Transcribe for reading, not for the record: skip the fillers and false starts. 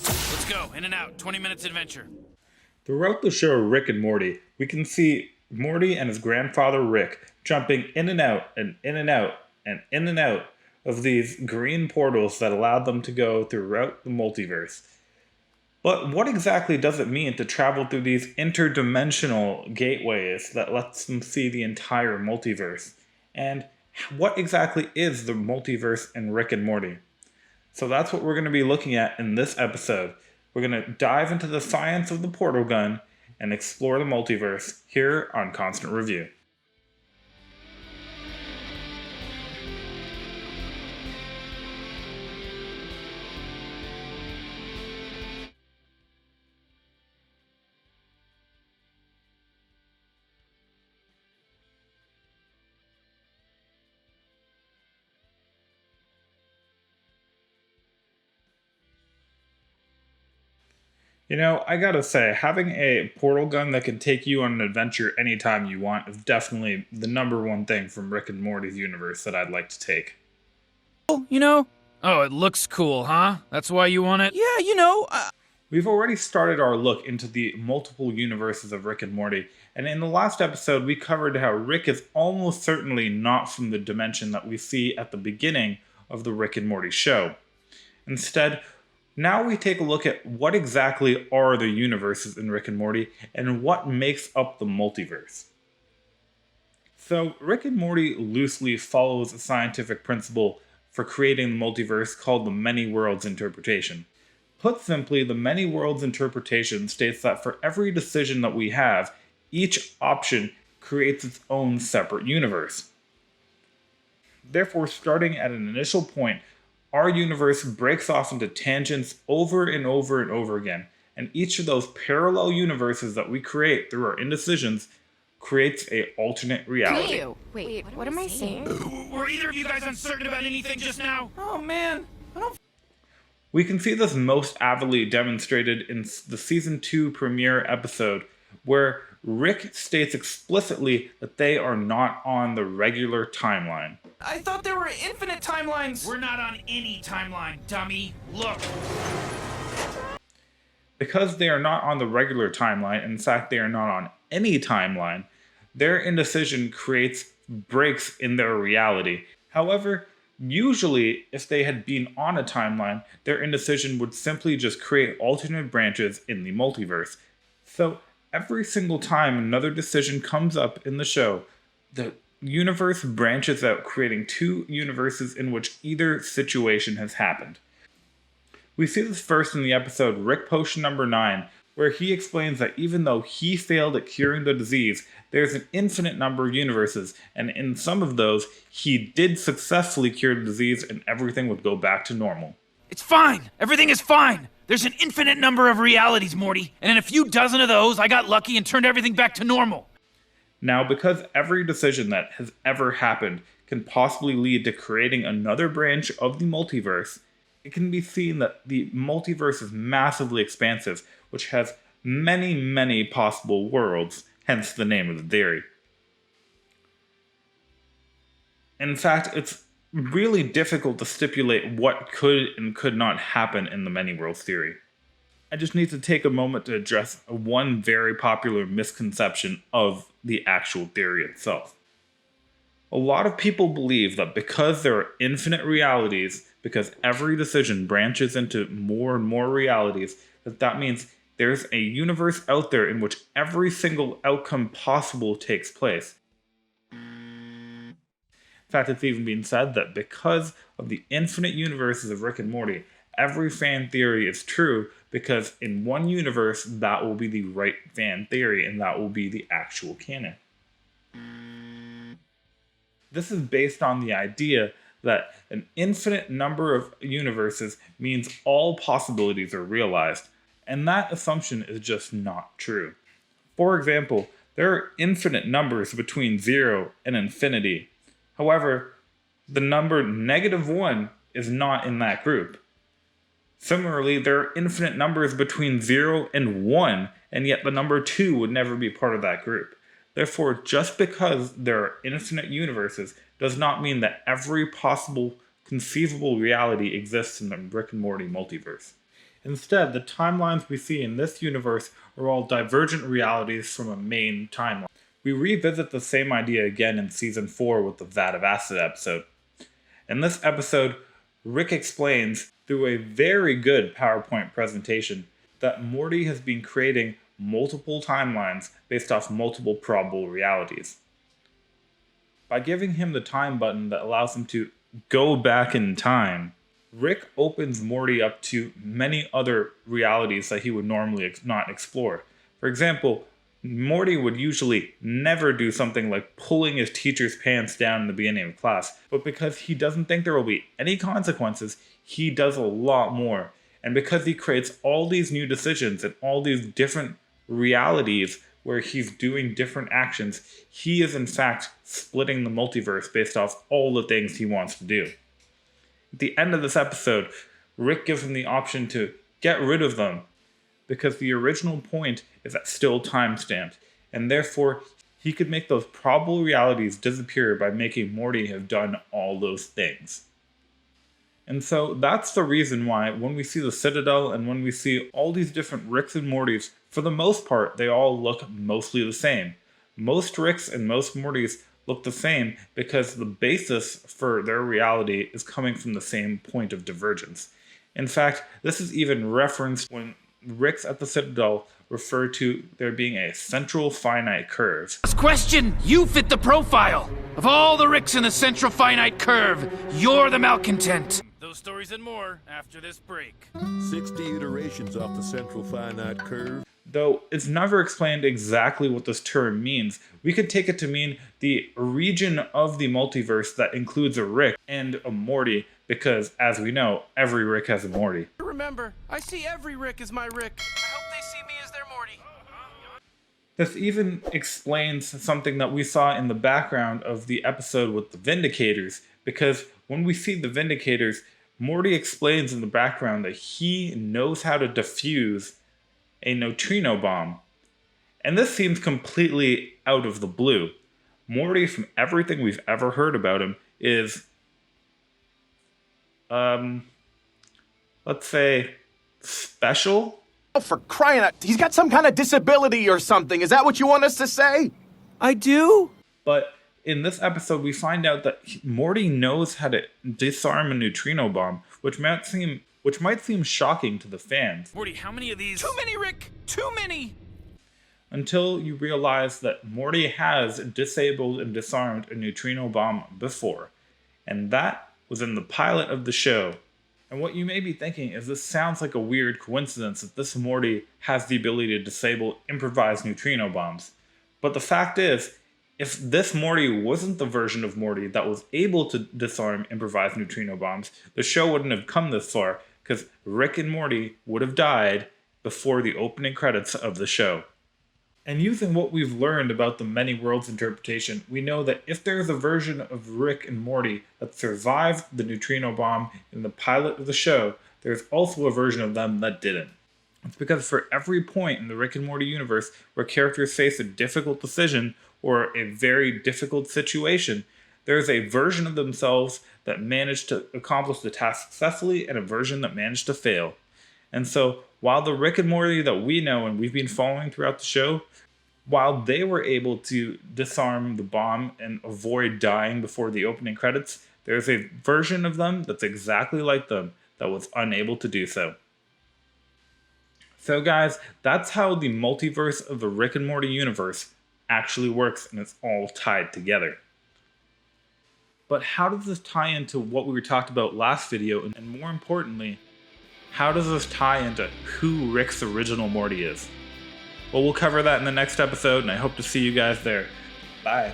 Let's go, in and out, 20 minutes adventure. Throughout the show Rick and Morty, we can see Morty and his grandfather Rick jumping in and out and in and out and in and out of these green portals that allowed them to go throughout the multiverse. But what exactly does it mean to travel through these interdimensional gateways that lets them see the entire multiverse? And what exactly is the multiverse in Rick and Morty? So that's what we're going to be looking at in this episode. We're going to dive into the science of the portal gun and explore the multiverse here on Constant Review. You know, I gotta say, having a portal gun that can take you on an adventure anytime you want is definitely the number one thing from Rick and Morty's universe that I'd like to take. You know? Oh, it looks cool, huh? That's why you want it? Yeah, you know, We've already started our look into the multiple universes of Rick and Morty, and in the last episode we covered how Rick is almost certainly not from the dimension that we see at the beginning of the Rick and Morty show. Instead, now we take a look at what exactly are the universes in Rick and Morty and what makes up the multiverse. So, Rick and Morty loosely follows a scientific principle for creating the multiverse called the many worlds interpretation. Put simply, the many worlds interpretation states that for every decision that we have, each option creates its own separate universe. Therefore, starting at an initial point, our universe breaks off into tangents over and over and over again, and each of those parallel universes that we create through our indecisions creates an alternate reality. Ew. Wait, what am I saying? Were either of you guys uncertain about anything just now? oh man, We can see this most avidly demonstrated in the season 2 premiere episode, where Rick states explicitly that they are not on the regular timeline. I thought there were infinite timelines. We're not on any timeline, dummy. Look. Because they are not on the regular timeline, in fact, they are not on any timeline, their indecision creates breaks in their reality. However, usually, if they had been on a timeline, their indecision would simply just create alternate branches in the multiverse. So, every single time another decision comes up in the show, the universe branches out, creating two universes in which either situation has happened. We see this first in the episode Rick Potion number 9, where he explains that even though he failed at curing the disease, there's an infinite number of universes, and in some of those, he did successfully cure the disease and everything would go back to normal. It's fine. Everything is fine. There's an infinite number of realities, Morty. And in a few dozen of those, I got lucky and turned everything back to normal. Now, because every decision that has ever happened can possibly lead to creating another branch of the multiverse, it can be seen that the multiverse is massively expansive, which has many, many possible worlds, hence the name of the theory. In fact, it's really difficult to stipulate what could and could not happen in the many worlds theory. I just need to take a moment to address one very popular misconception of the actual theory itself. A lot of people believe that because there are infinite realities, because every decision branches into more and more realities, that means there's a universe out there in which every single outcome possible takes place. In fact, it's even been said that because of the infinite universes of Rick and Morty, every fan theory is true because in one universe, that will be the right fan theory and that will be the actual canon. This is based on the idea that an infinite number of universes means all possibilities are realized, and that assumption is just not true. For example, there are infinite numbers between 0 and infinity. However, the number -1 is not in that group. Similarly, there are infinite numbers between 0 and 1, and yet the number 2 would never be part of that group. Therefore, just because there are infinite universes does not mean that every possible conceivable reality exists in the Rick and Morty multiverse. Instead, the timelines we see in this universe are all divergent realities from a main timeline. We revisit the same idea again in Season 4 with the Vat of Acid episode. In this episode, Rick explains, through a very good PowerPoint presentation, that Morty has been creating multiple timelines based off multiple probable realities. By giving him the time button that allows him to go back in time, Rick opens Morty up to many other realities that he would normally not explore. For example, Morty would usually never do something like pulling his teacher's pants down in the beginning of class, but because he doesn't think there will be any consequences, he does a lot more. And because he creates all these new decisions and all these different realities where he's doing different actions, he is in fact splitting the multiverse based off all the things he wants to do. At the end of this episode, Rick gives him the option to get rid of them, because the original point is at still time-stamped, and therefore he could make those probable realities disappear by making Morty have done all those things. And so that's the reason why when we see the Citadel and when we see all these different Ricks and Mortys, for the most part, they all look mostly the same. Most Ricks and most Mortys look the same because the basis for their reality is coming from the same point of divergence. In fact, this is even referenced when Ricks at the Citadel refer to there being a central finite curve. Last question! You fit the profile! Of all the Ricks in the central finite curve, you're the malcontent. Those stories and more after this break. 60 iterations off the central finite curve. Though it's never explained exactly what this term means, we could take it to mean the region of the multiverse that includes a Rick and a Morty, because, as we know, every Rick has a Morty. Remember, I see every Rick as my Rick. I hope they see me as their Morty. This even explains something that we saw in the background of the episode with the Vindicators, because when we see the Vindicators, Morty explains in the background that he knows how to defuse a neutrino bomb. And this seems completely out of the blue. Morty, from everything we've ever heard about him, is let's say, special? Oh, for crying out, he's got some kind of disability or something. Is that what you want us to say? I do? But in this episode, we find out that Morty knows how to disarm a neutrino bomb, which might seem shocking to the fans. Morty, how many of these? Too many, Rick! Too many! Until you realize that Morty has disabled and disarmed a neutrino bomb before. And that was in the pilot of the show. And what you may be thinking is this sounds like a weird coincidence that this Morty has the ability to disable improvised neutrino bombs. But the fact is, if this Morty wasn't the version of Morty that was able to disarm improvised neutrino bombs, the show wouldn't have come this far, because Rick and Morty would have died before the opening credits of the show. And using what we've learned about the many worlds interpretation, we know that if there is a version of Rick and Morty that survived the neutrino bomb in the pilot of the show, there's also a version of them that didn't. It's because for every point in the Rick and Morty universe where characters face a difficult decision or a very difficult situation, there's a version of themselves that managed to accomplish the task successfully and a version that managed to fail. And so, while the Rick and Morty that we know and we've been following throughout the show, while they were able to disarm the bomb and avoid dying before the opening credits, there's a version of them that's exactly like them that was unable to do so. So guys, that's how the multiverse of the Rick and Morty universe actually works, and it's all tied together. But how does this tie into what we talked about last video, and more importantly, how does this tie into who Rick's original Morty is? Well, we'll cover that in the next episode, and I hope to see you guys there. Bye.